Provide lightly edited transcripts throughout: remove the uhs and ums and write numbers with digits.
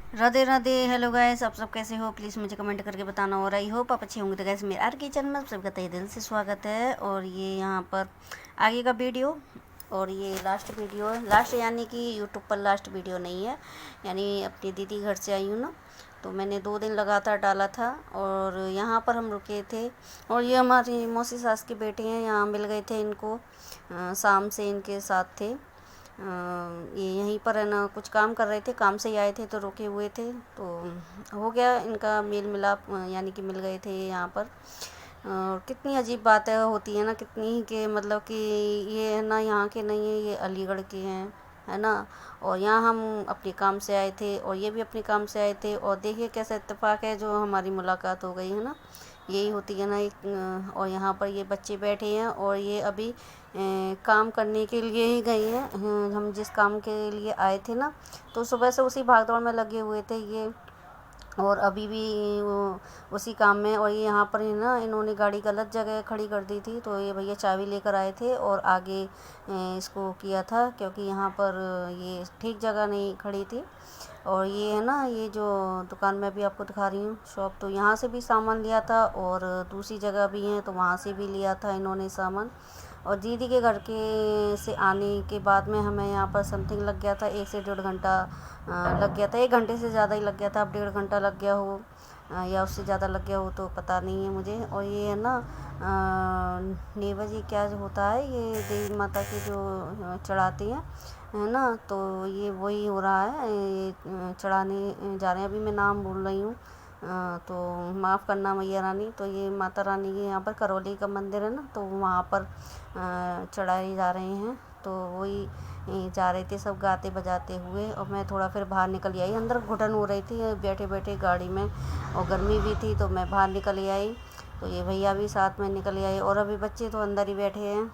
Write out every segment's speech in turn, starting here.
Radhe Radhe. Hello guys, आप सब कैसे हो? प्लीज़ मुझे कमेंट करके बताना। और आई होप आप अच्छे होंगे। तो गाइस मेरे आर किचन में आप सबका तहे दिल से स्वागत है। और ये यहाँ पर आगे का वीडियो और ये लास्ट वीडियो है। लास्ट यानी कि यूट्यूब पर लास्ट वीडियो नहीं है, यानी अपनी दीदी घर से आई हूँ ना, तो मैंने 2 दिन लगातार डाला था। और यहाँ पर हम रुके थे और ये हमारी मौसी सास के बेटे हैं, यहाँ मिल गए थे इनको। शाम से इनके साथ थे। ये यहीं पर है ना, कुछ काम कर रहे थे, काम से ही आए थे तो रुके हुए थे। तो हो गया इनका मेल मिलाप, यानी कि मिल गए थे यहाँ पर। और कितनी अजीब बातें होती है ना, कितनी कि मतलब कि ये है ना यहाँ के नहीं है, ये अलीगढ़ के हैं, है ना। और यहाँ हम अपने काम से आए थे और ये भी अपने काम से आए थे। और देखिए कैसा इत्तेफाक है जो हमारी मुलाकात हो गई है ना, यही होती है ना एक। और यहाँ पर ये बच्चे बैठे हैं और ये अभी काम करने के लिए ही गए हैं। हम जिस काम के लिए आए थे ना, तो सुबह से उसी भागदौड़ में लगे हुए थे ये। और अभी भी उसी काम में। और ये यहाँ पर ही ना, इन्होंने गाड़ी गलत जगह खड़ी कर दी थी, तो ये भैया चाबी लेकर आए थे और आगे इसको किया था, क्योंकि यहाँ पर ये ठीक जगह नहीं खड़ी थी। और ये है ना, ये जो दुकान मैं भी आपको दिखा रही हूँ शॉप, तो यहाँ से भी सामान लिया था और दूसरी जगह भी है तो वहाँ से भी लिया था इन्होंने सामान। और दीदी के घर के से आने के बाद में हमें यहाँ पर समथिंग लग गया था 1 से 1.5 घंटा लग गया था। 1 घंटे से ज़्यादा ही लग गया था। अब 1.5 घंटा लग गया हो या उससे ज़्यादा लग गया हो तो पता नहीं है मुझे। और ये है ना, नेवा जी क्या जो होता है, ये देवी माता की जो चढ़ाती हैं, है ना, तो ये वही हो रहा है। ये चढ़ाने जा रहे हैं। अभी मैं नाम भूल रही हूँ, तो माफ़ करना मैया रानी। तो ये माता रानी के यहाँ पर करौली का मंदिर है ना, तो वहाँ पर चढ़ाए जा रहे हैं। तो वही जा रहे थे सब गाते बजाते हुए। और मैं थोड़ा फिर बाहर निकल आई, अंदर घुटन हो रही थी बैठे बैठे गाड़ी में, और गर्मी भी थी, तो मैं बाहर निकल आई। तो ये भैया भी साथ में निकल आए और अभी बच्चे तो अंदर ही बैठे हैं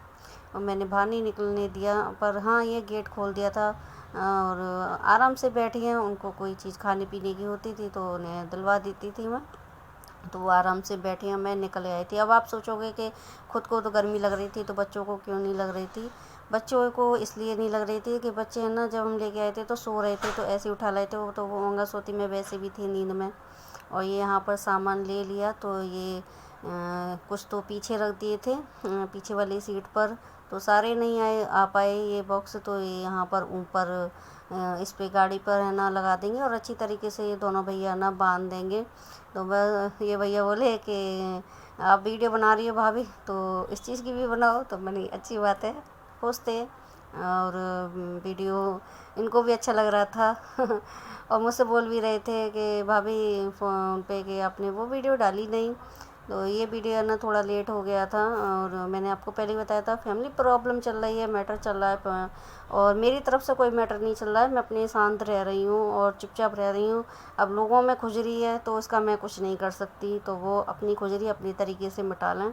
और मैंने बाहर नहीं निकलने दिया। पर हाँ, ये गेट खोल दिया था और आराम से बैठी हैं। उनको कोई चीज़ खाने पीने की होती थी तो उन्हें दिलवा देती थी मैं, तो वो आराम से बैठी हैं। मैं निकल आई थी। अब आप सोचोगे कि खुद को तो गर्मी लग रही थी तो बच्चों को क्यों नहीं लग रही थी? बच्चों को इसलिए नहीं लग रही थी कि बच्चे हैं ना, जब हम लेके आए थे तो सो रहे थे, तो ऐसे उठा लाए थे। वो तो वो ओंगा सोती में वैसे भी थी नींद में। और ये यहाँ पर सामान ले लिया, तो ये कुछ तो पीछे रख दिए थे, पीछे वाली सीट पर, तो सारे नहीं आ पाए ये बॉक्स। तो ये यहाँ पर ऊपर इस पे गाड़ी पर है ना लगा देंगे और अच्छी तरीके से ये दोनों भैया ना बांध देंगे। तो बस ये भैया बोले कि आप वीडियो बना रही हो भाभी, तो इस चीज़ की भी बनाओ। तो मैंने अच्छी बात है, खुश थे। और वीडियो इनको भी अच्छा लग रहा था और मुझसे बोल भी रहे थे कि भाभी फ़ोन पे कि आपने वो वीडियो डाली नहीं। तो ये वीडियो ना थोड़ा लेट हो गया था और मैंने आपको पहले ही बताया था, फैमिली प्रॉब्लम चल रही है, मैटर चल रहा है। और मेरी तरफ से कोई मैटर नहीं चल रहा है, मैं अपने शांत रह रही हूँ और चुपचाप रह रही हूँ। अब लोगों में खुजरी है तो उसका मैं कुछ नहीं कर सकती, तो वो अपनी खुजरी अपनी तरीके से मिटा लें,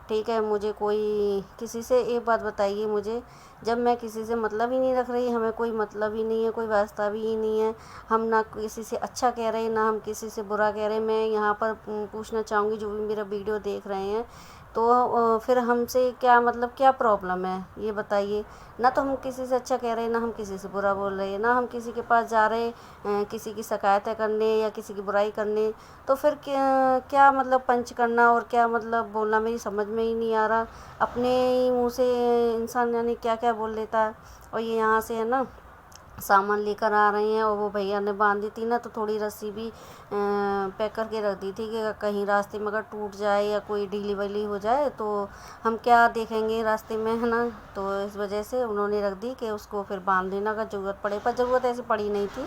ठीक है। मुझे कोई किसी से, एक बात बताइए मुझे, जब मैं किसी से मतलब ही नहीं रख रही, हमें कोई मतलब ही नहीं है, कोई वास्ता भी ही नहीं है, हम ना किसी से अच्छा कह रहे हैं ना हम किसी से बुरा कह रहे हैं। मैं यहाँ पर पूछना चाहूँगी जो भी मेरा वीडियो देख रहे हैं, तो फिर हमसे क्या मतलब, क्या प्रॉब्लम है ये बताइए ना। तो हम किसी से अच्छा कह रहे हैं, ना हम किसी से बुरा बोल रहे हैं, ना हम किसी के पास जा रहे हैं किसी की शिकायतें करने या किसी की बुराई करने। तो फिर क्या क्या मतलब पंच करना और क्या मतलब बोलना, मेरी समझ में ही नहीं आ रहा। अपने ही मुँह से इंसान यानी क्या क्या बोल लेता है। और ये यहाँ से है ना सामान लेकर आ रहे हैं और वो भैया ने बांध दी थी ना, तो थोड़ी रस्सी भी पैक करके रख दी थी कि कहीं रास्ते में अगर टूट जाए या कोई ढीली वैली हो जाए तो हम क्या देखेंगे रास्ते में, है ना। तो इस वजह से उन्होंने रख दी कि उसको फिर बांध देना अगर ज़रूरत पड़े, पर ज़रूरत ऐसी पड़ी नहीं थी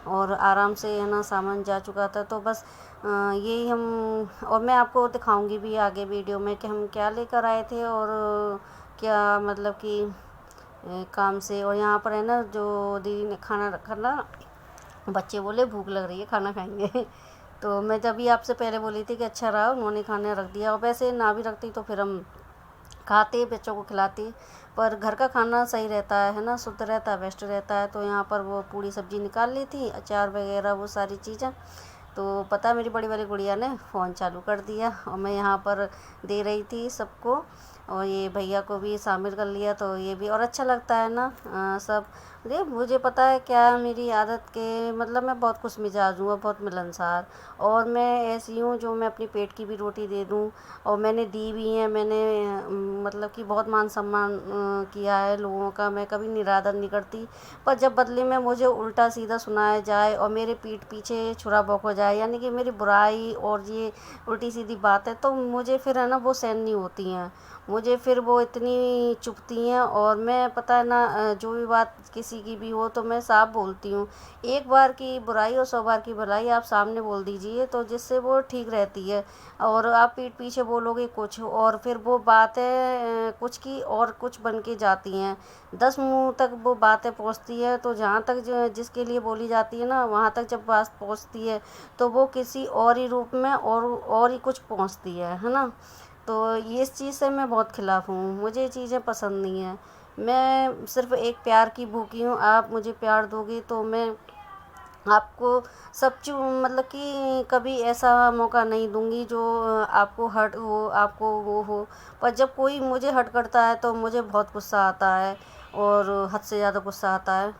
और आराम से है ना सामान जा चुका था। तो बस यही हम, और मैं आपको दिखाऊंगी भी आगे वीडियो में कि हम क्या लेकर आए थे और क्या मतलब कि काम से। और यहाँ पर है ना, जो दीदी ने खाना रखा ना, बच्चे बोले भूख लग रही है खाना खाएंगे तो मैं जब भी आपसे पहले बोली थी कि अच्छा रहा उन्होंने खाना रख दिया। और वैसे ना भी रखती तो फिर हम खाते, बच्चों को खिलाते। पर घर का खाना सही रहता है ना, शुद्ध रहता है, बेस्ट रहता है। तो यहाँ पर वो पूरी सब्जी निकाल ली थी, अचार वगैरह वो सारी चीज़ें। तो पता मेरी बड़ी वाली गुड़िया ने फ़ोन चालू कर दिया और मैं यहाँ पर दे रही थी सबको, और ये भैया को भी शामिल कर लिया। तो ये भी और अच्छा लगता है ना, सब अरे मुझे पता है क्या है मेरी आदत के, मतलब मैं बहुत खुश मिजाज हूँ और बहुत मिलनसार, और मैं ऐसी हूँ जो मैं अपनी पेट की भी रोटी दे दूँ, और मैंने दी भी है। मैंने मतलब कि बहुत मान सम्मान किया है लोगों का, मैं कभी निरादर नहीं करती। पर जब बदले में मुझे उल्टा सीधा सुनाया जाए और मेरे पीठ पीछे छुरा भौंका जाए, यानी कि मेरी बुराई और ये उल्टी सीधी बात है, तो मुझे फिर है ना वो सहन नहीं होती हैं। मुझे फिर वो इतनी चुभती हैं, और मैं पता है ना जो भी बात किसी की भी हो तो मैं साफ बोलती हूँ। एक बार की बुराई और 100 बार की भलाई आप सामने बोल दीजिए, तो जिससे वो ठीक रहती है। और आप पीठ पीछे बोलोगे कुछ और फिर वो बातें कुछ की और कुछ बन के जाती हैं। 10 मुंह तक वो बातें पहुँचती है, तो जहाँ तक जो जिसके लिए बोली जाती है ना, वहाँ तक जब बात पहुँचती है तो वो किसी और ही रूप में और ही कुछ पहुँचती है ना। तो ये इस चीज़ से मैं बहुत खिलाफ़ हूँ, मुझे ये चीज़ें पसंद नहीं हैं। मैं सिर्फ़ एक प्यार की भूखी हूँ, आप मुझे प्यार दोगे तो मैं आपको सब मतलब कि कभी ऐसा मौका नहीं दूंगी जो आपको हर्ट हो, आपको वो हो। पर जब कोई मुझे हर्ट करता है तो मुझे बहुत गुस्सा आता है, और हद से ज़्यादा गुस्सा आता है।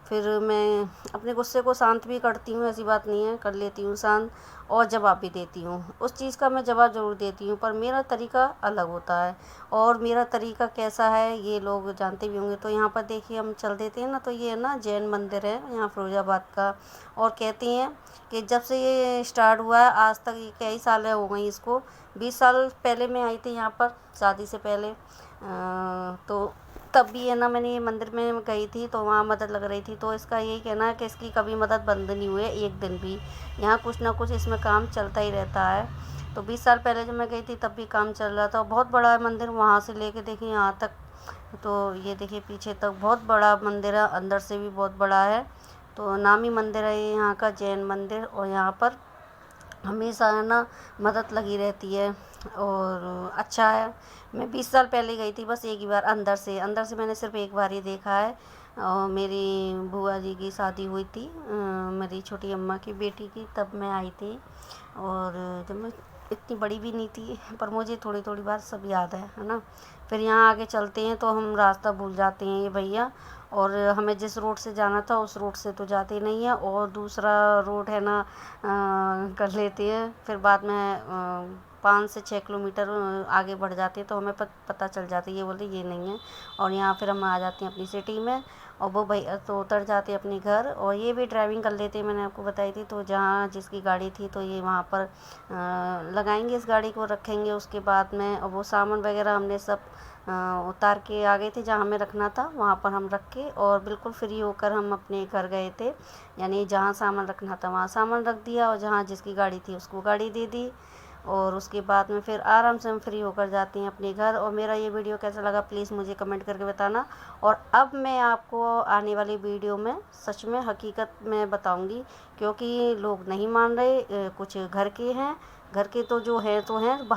फिर मैं अपने गुस्से को शांत भी करती हूँ, ऐसी बात नहीं है, कर लेती हूँ शांत, और जवाब भी देती हूँ। उस चीज़ का मैं जवाब ज़रूर देती हूँ, पर मेरा तरीका अलग होता है। और मेरा तरीका कैसा है ये लोग जानते भी होंगे। तो यहाँ पर देखिए हम चल देते हैं ना, तो ये है ना जैन मंदिर है यहाँ फिरोजाबाद का। और कहती हैं कि जब से ये स्टार्ट हुआ है आज तक, ये कई साल हो गई इसको, 20 साल पहले मैं आई थी यहाँ पर शादी से पहले। तो तब भी है ना मैंने ये मंदिर में गई थी, तो वहाँ मदद लग रही थी। तो इसका यही कहना है कि इसकी कभी मदद बंद नहीं हुई है एक दिन भी। यहाँ कुछ ना कुछ इसमें काम चलता ही रहता है। तो 20 साल पहले जब मैं गई थी तब भी काम चल रहा था। बहुत बड़ा है मंदिर, वहाँ से लेके देखिए यहाँ तक, तो ये देखिए पीछे तक बहुत बड़ा मंदिर है, अंदर से भी बहुत बड़ा है। तो नामी मंदिर है ये यहाँ का, जैन मंदिर। और यहाँ पर हमेशा है ना मदद लगी रहती है, और अच्छा है। मैं 20 साल पहले गई थी बस एक ही बार, अंदर से मैंने सिर्फ एक बार ही देखा है। और मेरी बुआ जी की शादी हुई थी, मेरी छोटी अम्मा की बेटी की, तब मैं आई थी। और जब मैं इतनी बड़ी भी नहीं थी, पर मुझे थोड़ी थोड़ी बात सब याद है ना। फिर यहाँ आगे चलते हैं तो हम रास्ता भूल जाते हैं ये भैया, और हमें जिस रोड से जाना था उस रोड से तो जाते नहीं है, और दूसरा रोड है ना कर लेते हैं। फिर बाद में 5 से 6 किलोमीटर आगे बढ़ जाते हैं तो हमें पता चल जाता है, ये बोलते ये नहीं है। और यहाँ फिर हम आ जाते हैं अपनी सिटी में, और वो भैया तो उतर जाते हैं अपने घर, और ये भी ड्राइविंग कर लेते हैं, मैंने आपको बताई थी। तो जहाँ जिसकी गाड़ी थी तो ये वहाँ पर लगाएंगे इस गाड़ी को, रखेंगे। उसके बाद में और वो सामान वगैरह हमने सब उतार के आ गए थे, जहाँ हमें रखना था वहाँ पर हम रख के, और बिल्कुल फ्री होकर हम अपने घर गए थे। यानी जहाँ सामान रखना था वहाँ सामान रख दिया, और जहाँ जिसकी गाड़ी थी उसको गाड़ी दे दी, और उसके बाद में फिर आराम से हम फ्री होकर जाते हैं अपने घर। और मेरा ये वीडियो कैसा लगा प्लीज़ मुझे कमेंट करके बताना। और अब मैं आपको आने वाली वीडियो में सच में हकीकत में बताऊंगी, क्योंकि लोग नहीं मान रहे। कुछ घर के हैं, घर के तो जो हैं तो हैं,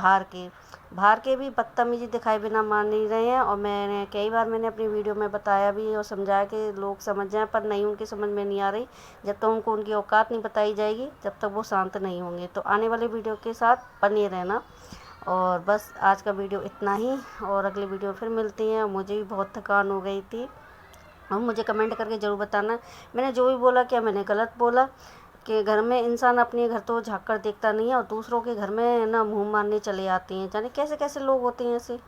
बाहर के भी बदतमीजी दिखाए बिना मान नहीं रहे हैं। और मैंने कई बार मैंने अपनी वीडियो में बताया भी और समझाया कि लोग समझ जाएं, पर नहीं, उनकी समझ में नहीं आ रही। जब तक उनको उनकी औकात नहीं बताई जाएगी जब तक वो शांत नहीं होंगे। तो आने वाले वीडियो के साथ बने रहना। और बस आज का वीडियो इतना ही, और अगले वीडियो फिर मिलते हैं। मुझे भी बहुत थकान हो गई थी, और मुझे कमेंट करके ज़रूर बताना मैंने जो भी बोला क्या मैंने गलत बोला। कि घर में इंसान अपने घर तो झाँक कर देखता नहीं है, और दूसरों के घर में ना मुँह मारने चले आते हैं। जाने कैसे कैसे लोग होते हैं ऐसे।